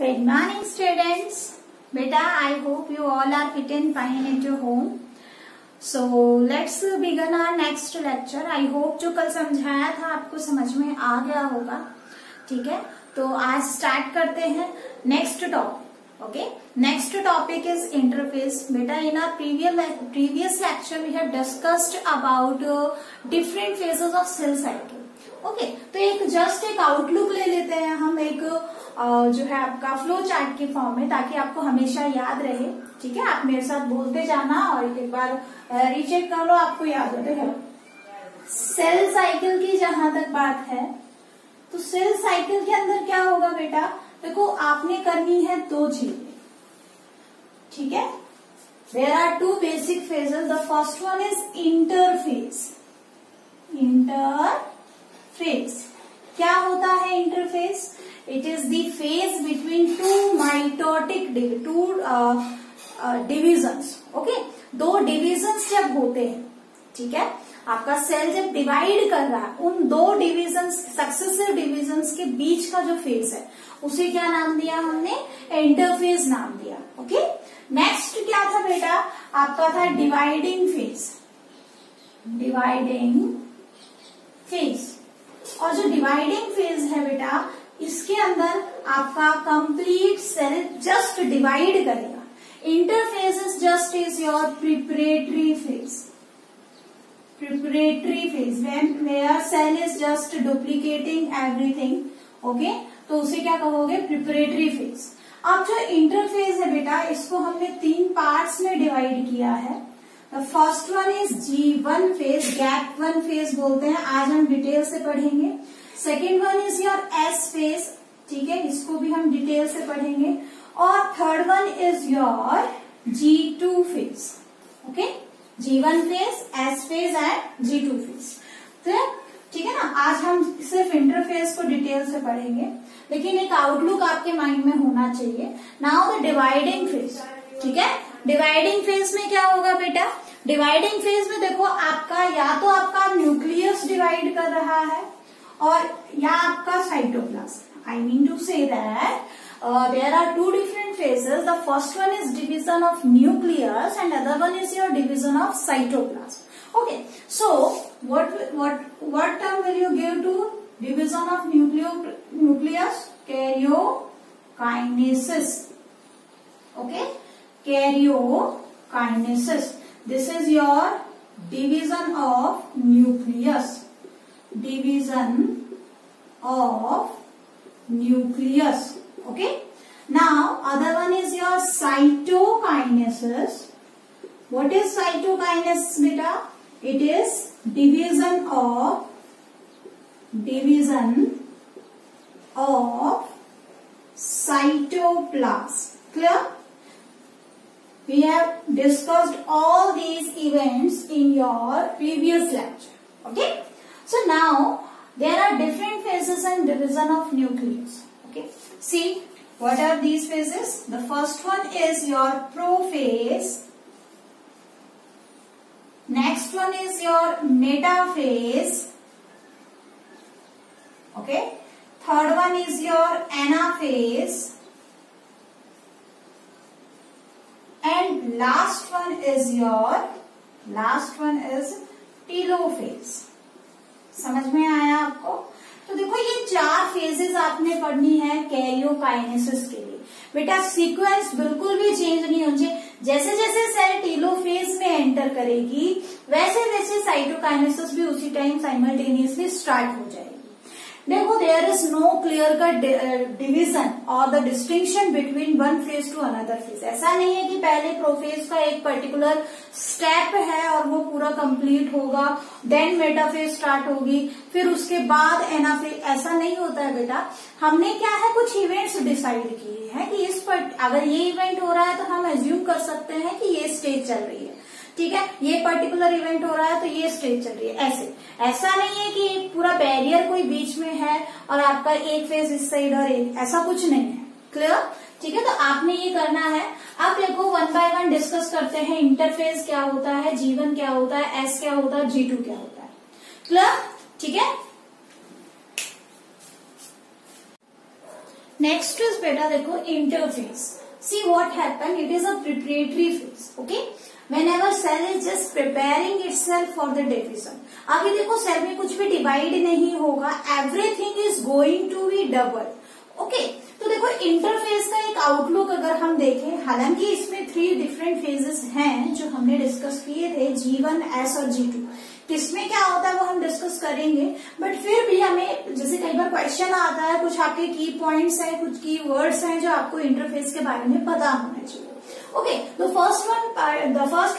Good morning, students. Beta, I hope you all are fit and fine at your home. So let's begin our next lecture. I hope जो कल समझाया था आपको समझ में आ गया होगा. ठीक है, तो आज स्टार्ट करते हैं next topic. Okay, next topic is interface. बेटा, in our previous lecture we have discussed about different phases of cell cycle. Okay, तो एक जस्ट एक आउटलुक ले लेते हैं हम, एक जो है आपका फ्लो चार्ट के फॉर्म में, ताकि आपको हमेशा याद रहे. ठीक है, आप मेरे साथ बोलते जाना और एक बार रीचेक कर लो, आपको याद होते हैं. सेल साइकिल की जहां तक बात है, तो सेल साइकिल के अंदर क्या होगा बेटा, देखो आपने करनी है दो चीजें. ठीक है, there are two basic phases. The first one is interphase. Interphase क्या होता है? Interphase it is the phase between two mitotic divisions. Okay, दो डिविजन्स जब होते हैं, ठीक है, आपका सेल जब डिवाइड कर रहा है, उन दो डिविजन्स, सक्सेसिव डिविजन्स के बीच का जो फेज है, उसे क्या नाम दिया हमने? इंटरफेस नाम दिया. ओके, नेक्स्ट क्या था बेटा? आपका था डिवाइडिंग फेज. Dividing phase. और जो डिवाइडिंग फेज है बेटा, इसके अंदर आपका कंप्लीट सेल जस्ट डिवाइड करेगा. Interphase is just is your preparatory phase. Preparatory phase where cell is just duplicating everything. Okay, तो उसे क्या कहोगे? Preparatory phase. अब जो इंटरफेज है बेटा, इसको हमने तीन पार्ट्स में डिवाइड किया है. The first one is G1 phase, gap 1 phase बोलते हैं, आज हम डिटेल से पढ़ेंगे. Second one is your S phase. ठीक है, इसको भी हम डिटेल से पढ़ेंगे. और third one is your G2 phase. Okay, G1 phase, S phase and G2 phase. तो ठीक है ना, आज हम सिर्फ इंटरफेस को डिटेल से पढ़ेंगे, लेकिन एक आउटलुक आपके माइंड में होना चाहिए. Now the dividing phase. ठीक है, डिवाइडिंग फेज में क्या होगा बेटा? डिवाइडिंग फेज में देखो, आपका या तो आपका न्यूक्लियस डिवाइड कर रहा है, और या आपका cytoplasm. I mean to say that there are two different phases. The first one is division of nucleus and other one is your division of cytoplasm. Okay, so what term will you give to division of nucleus? Karyokinesis. Okay, karyokinesis. This is your division of nucleus. Division of nucleus. Okay, now other one is your cytokinesis. What is cytokinesis beta? It is division of cytoplasm. Clear? We have discussed all these events in your previous lecture. Okay, so now there are different phases and division of nucleus. Okay, see what are these phases? The first one is your prophase. Next one is your metaphase. Okay, third one is your anaphase, and last one is telophase. समझ में आया आपको? तो देखो, ये चार phases आपने पढ़नी है कैरियोकाइनेसिस के लिए. बेटा, सीक्वेंस बिल्कुल भी चेंज नहीं होना चाहिए. जैसे जैसे सेल टेलोफेज में एंटर करेगी, वैसे वैसे साइटोकाइनेसिस भी उसी टाइम साइमल्टेनियसली स्टार्ट हो जाएगी. देखो, there is no clear cut division और the distinction between one phase to another phase. ऐसा नहीं है कि पहले प्रोफेज का एक पर्टिकुलर स्टेप है और वो पूरा कंप्लीट होगा, देन मेटाफेज स्टार्ट होगी, फिर उसके बाद एनाफेज. ऐसा नहीं होता है बेटा. हमने क्या है, कुछ इवेंट्स डिसाइड किए हैं कि इस पर अगर ये इवेंट हो रहा है तो हम एज्यूम कर सकते हैं कि ये स्टेज चल रही है. ठीक है, ये पर्टिकुलर इवेंट हो रहा है तो ये स्टेज चल रही है. ऐसा नहीं है कि पूरा बैरियर कोई बीच में है और आपका एक फेज इस साइड और एक, ऐसा कुछ नहीं है. क्लियर? ठीक है, तो आपने ये करना है. अब देखो, वन बाय वन डिस्कस करते हैं. इंटरफेज क्या होता है, G1 क्या होता है, S क्या होता है, G2 क्या होता है. क्लियर? ठीक है. नेक्स्ट इज बेटा देखो interphase. See what happen, it is a preparatory phase. Okay, whenever cell is just preparing itself for the division. अभी देखो सेल में कुछ भी डिवाइड नहीं होगा, everything is going to be double. Okay, तो देखो इंटरफेज का एक आउटलुक अगर हम देखें, हालांकि इसमें 3 डिफरेंट फेजेस हैं जो हमने डिस्कस किए थे, G1, S और G2. किसमें क्या होता है वो हम डिस्कस करेंगे, बट फिर भी हमें जैसे कई बार क्वेश्चन आता है, कुछ आपके की पॉइंट्स हैं, कुछ की वर्ड्स हैं जो आपको इंटरफेस के बारे में पता होना चाहिए. Okay, the first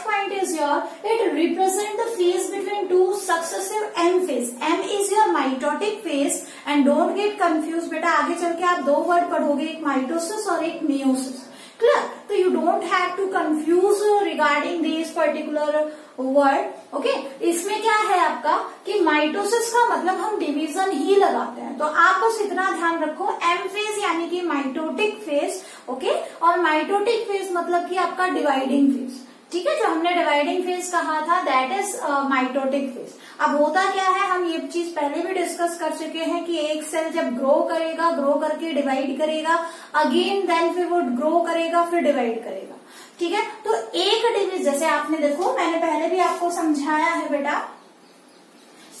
point is your, it represent the phase between two successive M phase. M is your mitotic phase and don't get confused बेटा, आगे चल के आप 2 वर्ड पढ़ोगे, एक माइटोसिस और एक मियोसिस. क्लियर? तो you don't have to confuse regarding this particular word. Okay, इसमें क्या है आपका कि माइटोसिस का मतलब हम डिवीजन ही लगाते हैं, तो आप बस इतना ध्यान रखो, एम फेज यानी कि माइटोटिक फेज. ओके, और माइटोटिक फेज मतलब कि आपका डिवाइडिंग फेज. ठीक है, जो हमने डिवाइडिंग फेज कहा था दैट इज माइटोटिक फेज. अब होता क्या है, हम ये चीज पहले भी डिस्कस कर चुके हैं कि एक सेल जब ग्रो करेगा, ग्रो करके डिवाइड करेगा, अगेन देन फिर वो ग्रो करेगा, फिर डिवाइड करेगा. ठीक है, तो एक डिवीजन जैसे आपने देखो, मैंने पहले भी आपको समझाया है बेटा,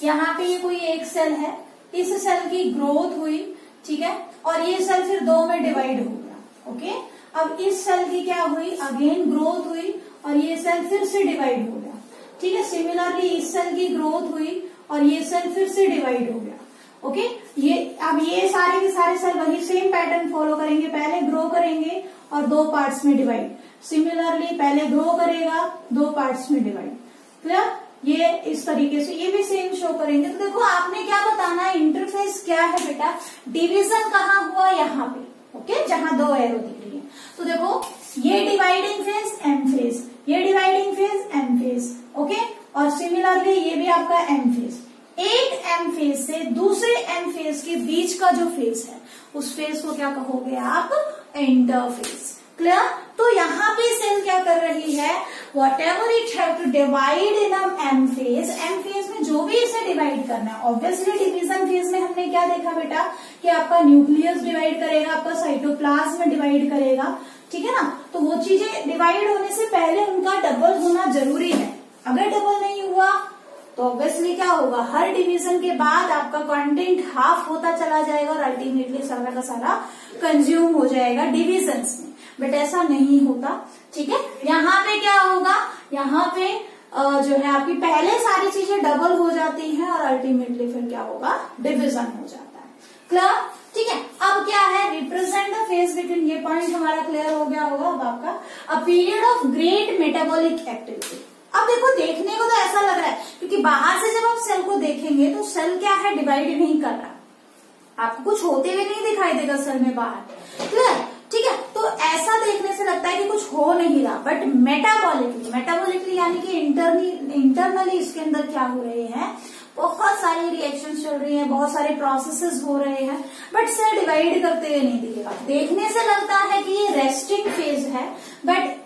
यहाँ पे ये कोई एक सेल है, इस सेल की ग्रोथ हुई. ठीक है, और ये सेल फिर 2 में डिवाइड हो गया. ओके, अब इस सेल की क्या हुई, अगेन ग्रोथ हुई और ये सेल फिर से डिवाइड हो गया. ठीक है, सिमिलरली इस सेल की ग्रोथ हुई और ये सेल फिर से डिवाइड हो गया. ओके, ये अब ये सारे के सारे सेल वही सेम पैटर्न फॉलो करेंगे, पहले ग्रो करेंगे और 2 पार्ट्स में डिवाइड. सिमिलरली पहले ग्रो करेगा, 2 पार्ट्स में डिवाइड. क्लियर? ये इस तरीके से ये भी सेम शो करेंगे. तो देखो आपने क्या बताना है, इंटरफेस क्या है बेटा, डिवीजन कहाँ हुआ, यहाँ पे. ओके, जहां 2 एरो दिख रही है. तो देखो ये डिवाइडिंग फेज एम फेज, ये dividing phase M phase. Okay, और सिमिलरली ये भी आपका एम फेज. एक एम फेज से दूसरे एम फेज के बीच का जो फेज है उस फेज को क्या कहोगे आप, इंटरफेज. क्लियर? तो यहाँ पे सेल क्या कर रही है, whatever it have to divide in M phase में जो भी इसे डिवाइड करना है. ऑब्वियसली डिवीजन फेज में हमने क्या देखा बेटा कि आपका न्यूक्लियस डिवाइड करेगा, आपका साइटोप्लाज्म डिवाइड करेगा. ठीक है ना, तो वो चीजें डिवाइड होने से पहले उनका डबल होना जरूरी है. अगर डबल नहीं हुआ तो ऑब्वियसली क्या होगा, हर डिवीजन के बाद आपका कंटेंट हाफ होता चला जाएगा और अल्टीमेटली सारा का सारा कंज्यूम हो जाएगा डिविजन्स में. बट ऐसा नहीं होता. ठीक है, यहाँ पे क्या होगा, यहाँ पे जो है आपकी पहले सारी चीजें डबल हो जाती हैं और अल्टीमेटली फिर क्या होगा, डिविजन हो जाता है. क्लियर? ठीक है, अब क्या है, रिप्रेजेंट द फेज बिटवीन, ये पॉइंट हमारा क्लियर हो गया होगा. अब आपका अ period of great metabolic activity. अब देखो देखने को तो ऐसा लग रहा है क्योंकि बाहर से जब आप सेल को देखेंगे तो सेल क्या है, डिवाइड नहीं कर रहा, आपको कुछ होते हुए नहीं दिखाई देगा सेल में बाहर. क्लियर? ठीक है, तो ऐसा देखने से लगता है कि कुछ हो नहीं रहा, बट मेटाबॉलिकली यानी कि इंटरनली इसके अंदर क्या हो रहे हैं, बहुत सारी रिएक्शंस चल रही हैं, बहुत सारे प्रोसेसेस हो रहे हैं, बट सेल डिवाइड करते हुए नहीं दिखेगा. देखने से लगता है कि ये रेस्टिंग फेज है, बट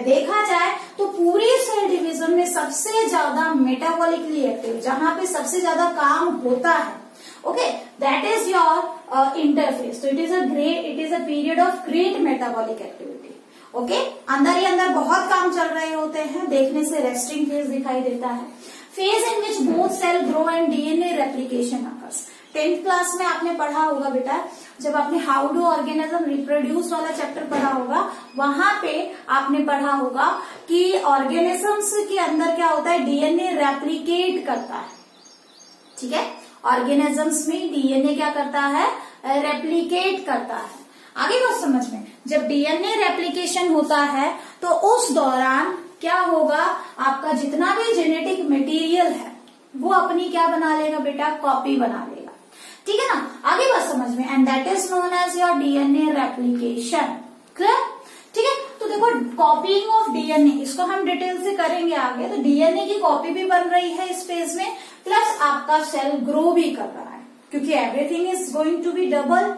देखा जाए तो पूरी सेल डिवीजन में सबसे ज्यादा मेटाबॉलिकली एक्टिव, जहां पे सबसे ज्यादा काम होता है, okay, that is your interface. तो it is a period of great metabolic activity. Okay, अंदर ही अंदर बहुत काम चल रहे होते हैं, देखने से रेस्टिंग फेज दिखाई देता है. Phase in which both cell grow and DNA replication occurs. 10th class में आपने पढ़ा होगा बेटा, जब आपने हाउ डू ऑर्गेनिज्म रिप्रोड्यूस वाला चैप्टर पढ़ा होगा, वहां पे आपने पढ़ा होगा कि ऑर्गेनिजम्स के अंदर क्या होता है, डीएनए रेप्लिकेट करता है. ठीक है, ऑर्गेनिजम्स में डीएनए क्या करता है, रेप्लिकेट करता है. आगे बात समझ में, जब डीएनए रेप्लिकेशन होता है तो उस दौरान क्या होगा, आपका जितना भी जेनेटिक मटेरियल है वो अपनी क्या बना लेगा बेटा, कॉपी बना लेगा. ठीक है ना, आगे बात समझ में, and that is known as your DNA replication. Clear? ठीक है, तो देखो कॉपीइंग ऑफ डीएनए, इसको हम डिटेल से करेंगे आगे. तो डीएनए की कॉपी भी बन रही है इस फेज में, प्लस आपका सेल ग्रो भी कर रहा है, क्योंकि everything is going to be double.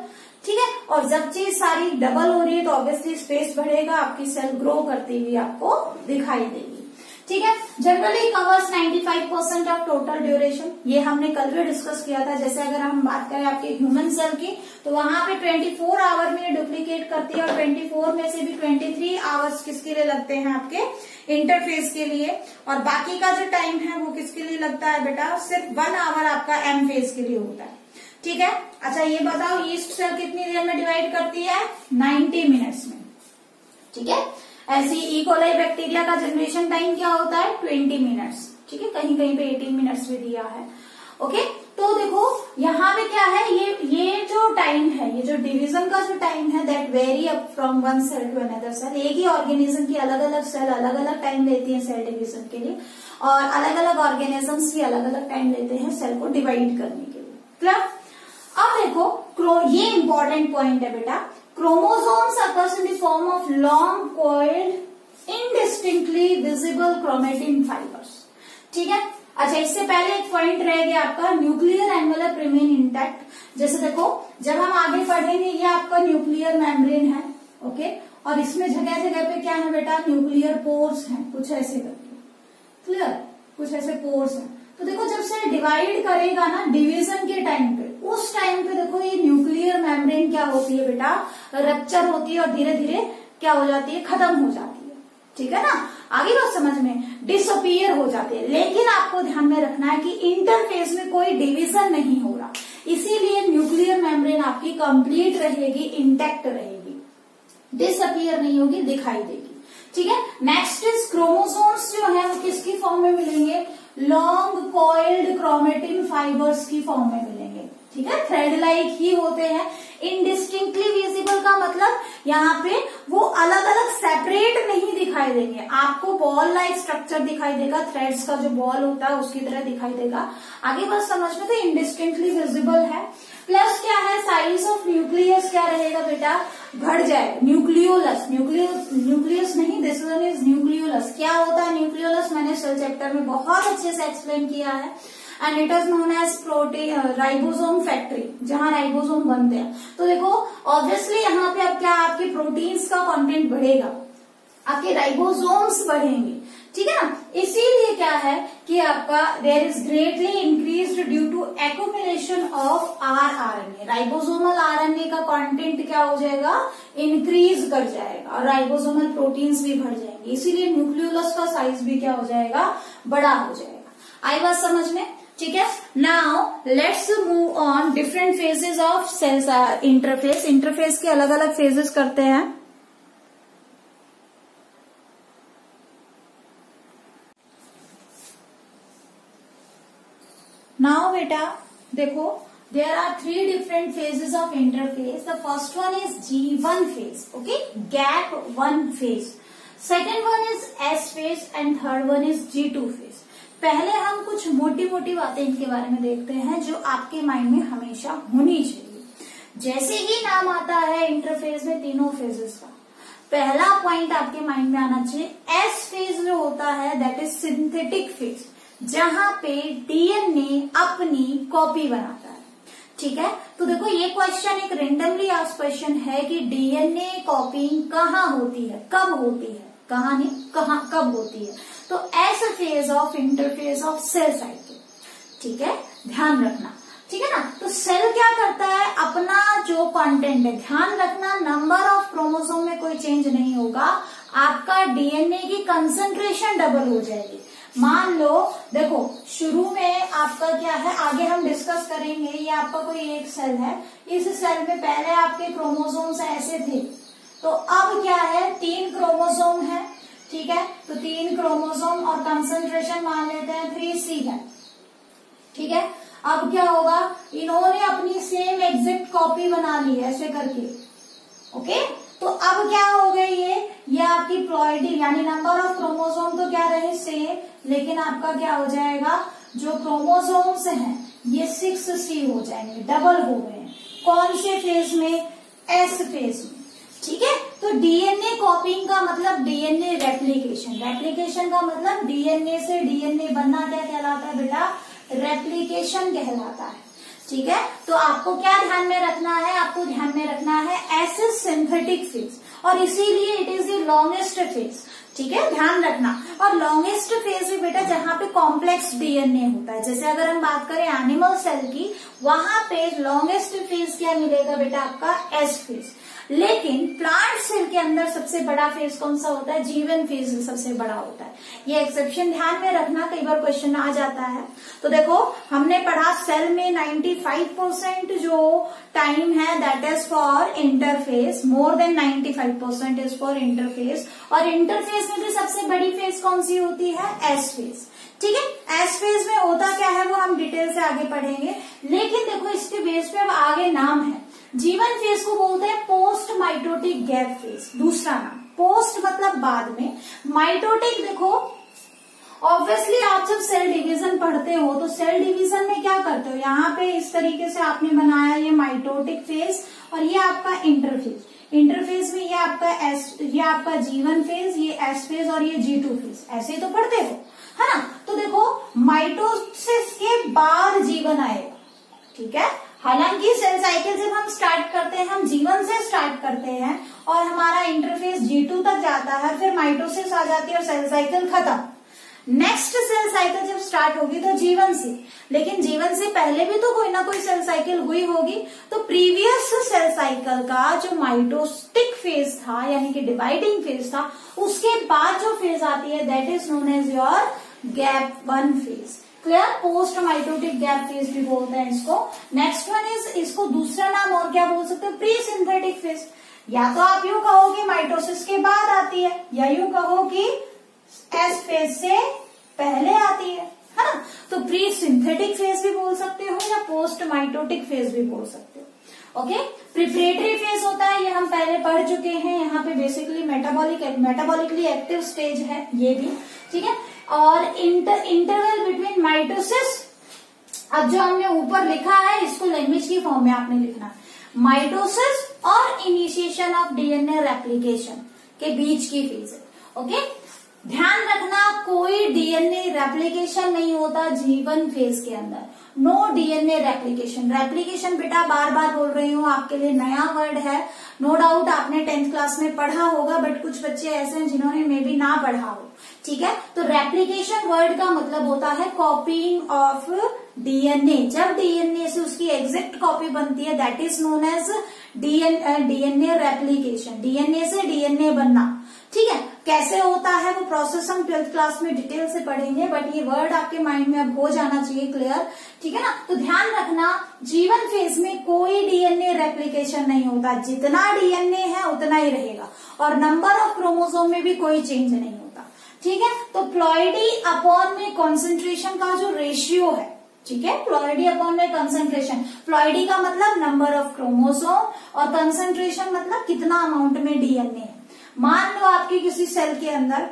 ठीक है, और जब चीज सारी डबल हो रही है तो ऑब्वियसली स्पेस बढ़ेगा, आपकी सेल ग्रो करती हुई आपको दिखाई देगी. ठीक है। Generally covers 95% of total duration, ये हमने कल भी डिस्कस किया था। जैसे अगर हम बात करें आपके ह्यूमन सेल की, तो वहां पे 24 आवर में डुप्लीकेट करती है और 24 में से भी 23 आवर्स किसके लिए लगते हैं, आपके इंटरफेस के लिए, और बाकी का जो टाइम है वो किसके लिए लगता है बेटा, सिर्फ 1 आवर आपका एम फेज के लिए होता है। ठीक है। अच्छा ये बताओ ईस्ट सेल कितनी देर में डिवाइड करती है, 90 मिनट्स में। ठीक है। ऐसी ई कोलाई बैक्टीरिया का जनरेशन टाइम क्या होता है, 20 मिनट्स। ठीक है, कहीं कहीं पे 18 मिनट्स भी दिया है। ओके, तो देखो यहाँ पे क्या है, ये जो टाइम है, ये जो डिवीजन का जो टाइम है, that vary up from one cell to another cell. एक ही ऑर्गेनिज्म की अलग अलग सेल अलग अलग टाइम लेती है सेल डिवीजन के लिए, और अलग अलग ऑर्गेनिजम्स भी अलग अलग टाइम लेते हैं सेल को डिवाइड करने के लिए। क्लियर। अब देखो ये इंपॉर्टेंट पॉइंट है बेटा, chromosomes occurs in the form of long coiled indistinctly visible chromatin fibers। ठीक है। अच्छा इससे पहले एक पॉइंट रह गया आपका, न्यूक्लियर एनवेलप रिमेन इंटैक्ट। जैसे देखो जब हम आगे पढ़ेंगे, ये आपका न्यूक्लियर मेम्ब्रेन है, ओके, और इसमें जगह जगह पे क्या है बेटा, न्यूक्लियर पोर्स हैं, कुछ ऐसे करके। क्लियर, कुछ ऐसे पोर्स हैं। तो देखो जब से डिवाइड करेगा ना डिवीजन के टाइम पे, उस टाइम पे देखो ये न्यूक्लियर मेम्ब्रेन क्या होती है बेटा, रप्चर होती है और धीरे धीरे क्या हो जाती है, खत्म हो जाती है। ठीक है ना, आगे बात समझ में, डिसअपीयर हो जाती है। लेकिन आपको ध्यान में रखना है कि इंटरफेस में कोई डिवीजन नहीं हो रहा, इसीलिए न्यूक्लियर मेम्ब्रेन आपकी कंप्लीट रहेगी, इंटैक्ट रहेगी, डिसअपीयर नहीं होगी, दिखाई देगी। ठीक है। नेक्स्ट इज क्रोमोसोम्स जो है वो किसकी फॉर्म में मिलेंगे, लॉन्ग कॉइल्ड क्रोमेटिन फाइबर्स की फॉर्म में मिलेंगे। ठीक है, थ्रेड लाइक ही होते हैं। इनडिस्टिंक्टली विजिबल का मतलब यहाँ पे वो अलग अलग सेपरेट नहीं दिखाई देंगे, आपको बॉल लाइक स्ट्रक्चर दिखाई देगा, थ्रेड्स का जो बॉल होता है उसकी तरह दिखाई देगा। आगे बात समझ में, तो इनडिस्टिंक्टली विजिबल है। प्लस क्या है, साइज ऑफ न्यूक्लियस क्या रहेगा बेटा, बढ़ जाए। न्यूक्लियोलस, न्यूक्लियस नहीं, दिस वन इज न्यूक्लियोलस। क्या होता है न्यूक्लियोलस, मैंने सेल चैप्टर में बहुत अच्छे से एक्सप्लेन किया है। And it is known as protein ribosome factory, जहां राइबोसोम बनते हैं। तो देखो ऑब्वियसली यहाँ पे अब क्या, आपके प्रोटीन्स का कंटेंट बढ़ेगा, आपके राइबोसोम्स बढ़ेंगे। ठीक है ना, इसीलिए क्या है कि आपका there is greatly increased due to accumulation of RNA. Ribosomal RNA का कंटेंट क्या हो जाएगा, इंक्रीज कर जाएगा, और राइबोसोमल प्रोटीन्स भी बढ़ जाएंगे, इसीलिए न्यूक्लियोलस का साइज भी क्या हो जाएगा, बड़ा हो जाएगा। आई बात समझ में। ठीक है। Now let's move on different phases of cells interphase. Interphase के अलग अलग फेजेस करते हैं। नाउ बेटा देखो, there are 3 different phases of interface. The first one is G1 phase, okay, gap 1 phase. Second one is S phase and third one is G2 phase. पहले हम कुछ मोटी मोटी बातें इनके बारे में देखते हैं जो आपके माइंड में हमेशा होनी चाहिए। जैसे ही नाम आता है इंटरफेस में तीनों फेजेस का, पहला पॉइंट आपके माइंड में आना चाहिए, एस फेज जो होता है दैट इज सिंथेटिक फेज, जहां पे डीएनए अपनी कॉपी बनाता है। ठीक है। तो देखो ये क्वेश्चन एक रेंडमली आस्क्ड क्वेश्चन है कि डीएनए कॉपिंग कहाँ होती है, कब होती है, कहाँ नहीं, कहाँ कब होती है। तो S phase of interphase of cell cycle. ठीक है, ध्यान रखना। ठीक है ना, तो सेल क्या करता है, अपना जो कंटेंट है, ध्यान रखना नंबर ऑफ क्रोमोसोम में कोई चेंज नहीं होगा, आपका डीएनए की कंसंट्रेशन डबल हो जाएगी। मान लो देखो शुरू में आपका क्या है, आगे हम डिस्कस करेंगे, ये आपका कोई एक सेल है, इस सेल में पहले आपके क्रोमोसोम्स ऐसे थे, तो अब क्या है 3 क्रोमोसोम है। ठीक है, तो 3 क्रोमोसोम और कंसंट्रेशन मान लेते हैं 3C है। ठीक है, अब क्या होगा, इन्होंने अपनी सेम एग्जैक्ट कॉपी बना ली है ऐसे करके। ओके, तो अब क्या हो गई ये आपकी प्लॉइडी, यानी नंबर ऑफ क्रोमोसोम तो क्या रहे सेम, लेकिन आपका क्या हो जाएगा, जो क्रोमोसोम्स हैं ये 6C हो जाएंगे, डबल हो गए हैं। कौन से फेज में, एस फेज में। ठीक है, तो डीएनए कॉपिंग का मतलब डीएनए रेप्लिकेशन, रेप्लिकेशन का मतलब डीएनए से डीएनए बनना क्या कहलाता है बेटा, रेप्लिकेशन कहलाता है। ठीक है, तो आपको क्या ध्यान में रखना है, आपको ध्यान में रखना है एस सिंथेटिक फेज, और इसीलिए it is the longest phase. ठीक है, ध्यान रखना। और लॉन्गेस्ट फेज भी बेटा जहाँ पे कॉम्प्लेक्स डीएनए होता है, जैसे अगर हम बात करें एनिमल सेल की, वहां पे लॉन्गेस्ट फेज क्या मिलेगा बेटा आपका, एस फेज। लेकिन प्लांट सेल के अंदर सबसे बड़ा फेज कौन सा होता है, G1 फेज सबसे बड़ा होता है। ये एक्सेप्शन ध्यान में रखना, कई बार क्वेश्चन आ जाता है। तो देखो हमने पढ़ा सेल में 95% जो टाइम है that is for interphase, more than 95% is for interphase. और इंटरफेज में भी सबसे बड़ी फेज कौन सी होती है, एस फेज। ठीक है, एस फेज में होता क्या है वो हम डिटेल से आगे पढ़ेंगे। लेकिन देखो इसके बेस पे अब आगे नाम है, G1 फेज को बोलते हैं पोस्ट माइटोटिक गैप फेज, दूसरा नाम। पोस्ट मतलब बाद में, माइटोटिक देखो ऑब्वियसली आप जब सेल डिवीजन पढ़ते हो तो सेल डिवीजन में क्या करते हो, यहाँ पे इस तरीके से आपने बनाया ये माइटोटिक फेज और ये आपका इंटरफेज। इंटरफेज में ये आपका G1 फेज, ये एस फेज और ये G2 फेज, ऐसे ही तो पढ़ते हो, है ना। तो देखो माइटोसिस के बाद G1 आएगा, ठीक है। हालांकि सेल साइकिल जब हम स्टार्ट करते हैं, हम G1 से स्टार्ट करते हैं और हमारा इंटरफेज G2 तक जाता है, फिर माइटोसिस आ जाती है और सेल साइकिल खत्म। नेक्स्ट सेल साइकिल जब स्टार्ट होगी तो G1 से, लेकिन G1 से पहले भी तो कोई ना कोई सेल साइकिल हुई होगी। तो प्रीवियस सेल साइकिल का जो माइटोटिक फेज था यानी कि डिवाइडिंग फेज था, उसके बाद जो फेज आती है that is known as your gap 1 phase. Clear, post mitotic gap phase भी बोलते हैं इसको। नेक्स्ट वन इज, इसको दूसरा नाम और क्या बोल सकते हो, प्री सिंथेटिक फेज। या तो आप यूं कहो कि माइटोसिस के बाद आती है, या यूं कहो कि एस फेज से पहले आती है ना। तो प्री सिंथेटिक फेज भी बोल सकते हो या पोस्ट माइटोटिक फेज भी बोल सकते हो। ओके, प्रिपरेटरी फेज होता है, ये हम पहले पढ़ चुके हैं। यहाँ पे बेसिकली मेटाबॉलिकली एक्टिव स्टेज है ये भी, ठीक है। और इंटरवल बिटवीन माइटोसिस, अब जो हमने ऊपर लिखा है इसको लैंग्वेज की फॉर्म में आपने लिखना है, माइटोसिस और इनिशिएशन ऑफ डीएनए रेप्लिकेशन के बीच की फेज है। ओके, ध्यान रखना कोई डीएनए रेप्लिकेशन नहीं होता G1 फेज के अंदर, नो डीएनए रेप्लिकेशन। रेप्लिकेशन बेटा बार बार बोल रही हूँ, आपके लिए नया वर्ड है, नो डाउट आपने 10th क्लास में पढ़ा होगा, बट कुछ बच्चे ऐसे हैं जिन्होंने मे बी ना पढ़ा हो, ठीक है। तो रेप्लिकेशन वर्ड का मतलब होता है कॉपीइंग ऑफ डीएनए। जब डीएनए से उसकी एग्जैक्ट कॉपी बनती है that is known as DNA replication, DNA से डीएनए बनना, ठीक है। कैसे होता है वो प्रोसेस हम 12th क्लास में डिटेल से पढ़ेंगे, बट ये वर्ड आपके माइंड में अब हो जाना चाहिए क्लियर, ठीक है ना। तो ध्यान रखना G1 फेज में कोई डीएनए रेप्लिकेशन नहीं होता, जितना डीएनए है उतना ही रहेगा और नंबर ऑफ क्रोमोसोम में भी कोई चेंज नहीं होता, ठीक है। तो प्लॉइडी अपॉन में कॉन्सेंट्रेशन का जो रेशियो है, ठीक है, प्लॉइडी अपॉन में कंसंट्रेशन, प्लॉइडी का मतलब नंबर ऑफ क्रोमोसोम और कंसंट्रेशन मतलब कितना अमाउंट में डीएनए है। मान लो आपके किसी सेल के अंदर,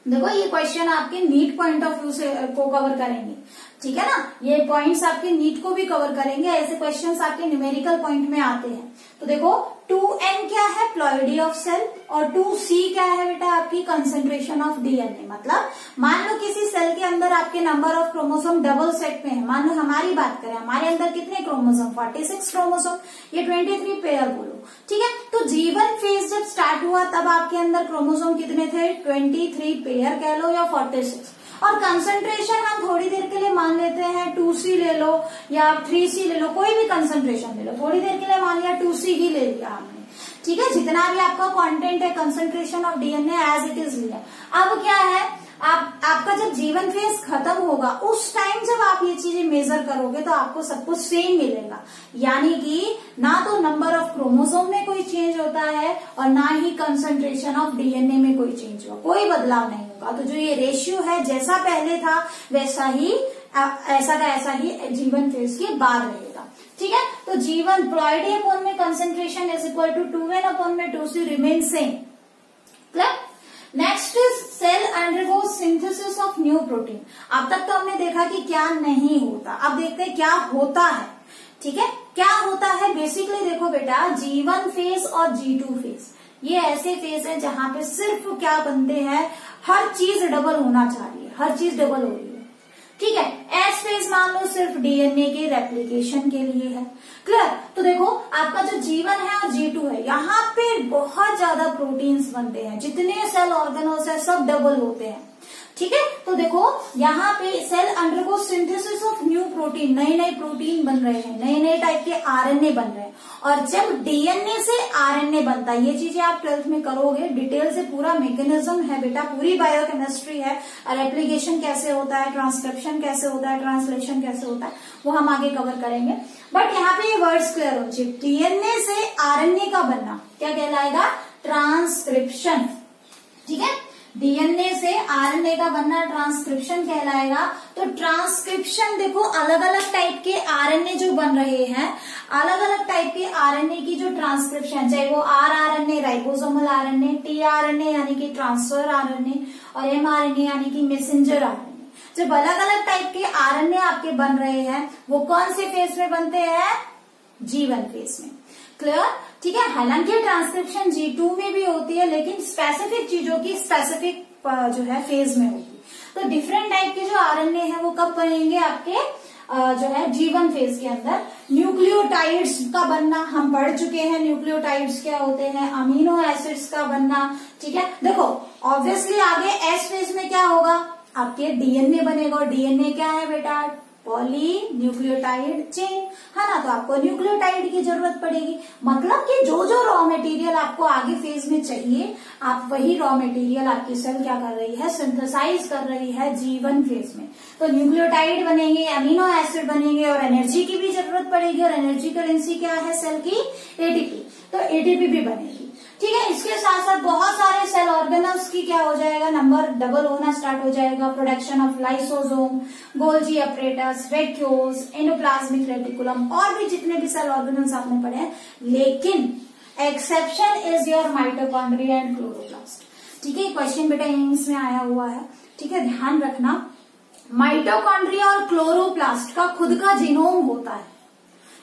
देखो ये क्वेश्चन आपके नीट पॉइंट ऑफ व्यू से को कवर करेंगे, ठीक है ना, ये पॉइंट्स आपके नीट को भी कवर करेंगे, ऐसे क्वेश्चंस आपके न्यूमेरिकल पॉइंट में आते हैं। तो देखो 2n क्या है, प्लॉइडी ऑफ सेल, और 2c क्या है बेटा, आपकी कंसंट्रेशन ऑफ डीएनए। मतलब मान लो किसी सेल के अंदर आपके number of chromosome double set में है, मान लो हमारी बात करें, हमारे अंदर कितने क्रोमोसोम, 46 क्रोमोसोम, ये 23 पेयर बोलो, ठीक है। तो G1 फेज जब स्टार्ट हुआ तब आपके अंदर क्रोमोसोम कितने थे, 23 पेयर कह लो या 46, और कंसंट्रेशन हम थोड़ी देर के लिए मान लेते हैं 2c ले लो या 3c ले लो, कोई भी कंसंट्रेशन ले लो, थोड़ी देर के लिए मान लिया 2c ही ले लिया हमने, ठीक है। जितना भी आपका कंटेंट है concentration of DNA as it is लिया। अब क्या है, आपका जब G1 फेज खत्म होगा उस टाइम जब आप ये चीजें मेजर करोगे तो आपको सब कुछ सेम मिलेगा, यानी कि ना तो नंबर ऑफ क्रोमोसोम में कोई चेंज होता है और ना ही कंसंट्रेशन ऑफ डीएनए में कोई चेंज हुआ, कोई बदलाव नहीं होगा। तो जो ये रेशियो है जैसा पहले था वैसा ही ऐसा का ऐसा ही G1 फेज के बाद रहेगा, ठीक है। तो G1 प्लॉइडी अपॉन में concentration is equal to 2n upon में 2c remain same, clear. Next is cell undergo synthesis of new protein. अब तक तो हमने देखा कि क्या नहीं होता, अब देखते हैं क्या होता है, ठीक है। क्या होता है बेसिकली देखो बेटा, G1 फेज और G2 फेज ये ऐसे फेज है जहां पे सिर्फ क्या बनते हैं, हर चीज डबल होना चाहिए, हर चीज डबल हो रही है, ठीक है। एस फेज मान लो सिर्फ डीएनए के रेप्लिकेशन के लिए है, क्लियर। तो देखो आपका जो G1 है और G2 है, यहाँ पे बहुत ज्यादा प्रोटीन्स बनते हैं, जितने सेल ऑर्गेनल्स है सब डबल होते हैं, ठीक है। तो देखो यहाँ पे cell undergo synthesis of new protein, नए नए प्रोटीन बन रहे हैं, नए नए टाइप के आरएनए बन रहे हैं। और जब डीएनए से आरएनए बनता है, ये चीजें आप 12th में करोगे, डिटेल से पूरा मैकेनिज्म है बेटा, पूरी बायोकेमिस्ट्री है, और एप्लीकेशन कैसे होता है, ट्रांसक्रिप्शन कैसे होता है, ट्रांसलेशन कैसे होता है, वो हम आगे कवर करेंगे। बट यहाँ पे ये वर्ड्स क्लियर हो चाहिए, डीएनए से आरएनए का बनना क्या कहलाएगा, ट्रांसक्रिप्शन, ठीक है। डीएनए से आरएनए का बनना ट्रांसक्रिप्शन कहलाएगा। तो ट्रांसक्रिप्शन देखो, अलग अलग टाइप के आरएनए जो बन रहे हैं, अलग अलग टाइप के आरएनए की जो ट्रांसक्रिप्शन, चाहे वो आरएनए राइबोसोमल आरएनए, टीआरएनए यानी कि ट्रांसफर आरएनए, और एमआरएनए यानी कि मैसेंजर आरएनए, जब अलग अलग टाइप के आरएनए आपके बन रहे हैं, वो कौन से फेज में बनते हैं, G1 फेज में। क्लियर, ठीक है। हालांकि ट्रांसक्रिप्शन G2 में भी होती है, लेकिन स्पेसिफिक चीजों की स्पेसिफिक जो है फेज में होती है। तो डिफरेंट टाइप के जो आरएनए हैं वो कब बनेंगे, आपके जो है G1 फेज के अंदर। न्यूक्लियोटाइड्स का बनना हम पढ़ चुके हैं, न्यूक्लियोटाइड्स क्या होते हैं, अमीनो एसिड्स का बनना, ठीक है। देखो ऑब्वियसली आगे एस फेज में क्या होगा, आपके डीएनए बनेगा, और डीएनए क्या है बेटा, पॉली न्यूक्लियोटाइड चेन, है ना। तो आपको न्यूक्लियोटाइड की जरूरत पड़ेगी, मतलब कि जो जो रॉ मटेरियल आपको आगे फेज में चाहिए, आप वही रॉ मटेरियल आपकी सेल क्या कर रही है, सिंथेसाइज कर रही है G1 फेज में। तो न्यूक्लियोटाइड बनेंगे, अमीनो एसिड बनेंगे, और एनर्जी की भी जरूरत पड़ेगी, और एनर्जी करेंसी क्या है सेल की, एटीपी। तो एटीपी भी बनेगी, ठीक है। इसके साथ साथ बहुत सारे सेल ऑर्गेनल्स की क्या हो जाएगा, नंबर डबल होना स्टार्ट हो जाएगा। Production of lysosome, Golgi apparatus, vacuoles, endoplasmic reticulum, और भी जितने भी सेल ऑर्गेनल्स आपने पढ़े हैं। लेकिन exception is your mitochondria and chloroplast, ठीक है। क्वेश्चन बेटा इंग्लिश में आया हुआ है, ठीक है, ध्यान रखना। माइटोकॉन्ड्रिया और क्लोरोप्लास्ट का खुद का जीनोम होता है,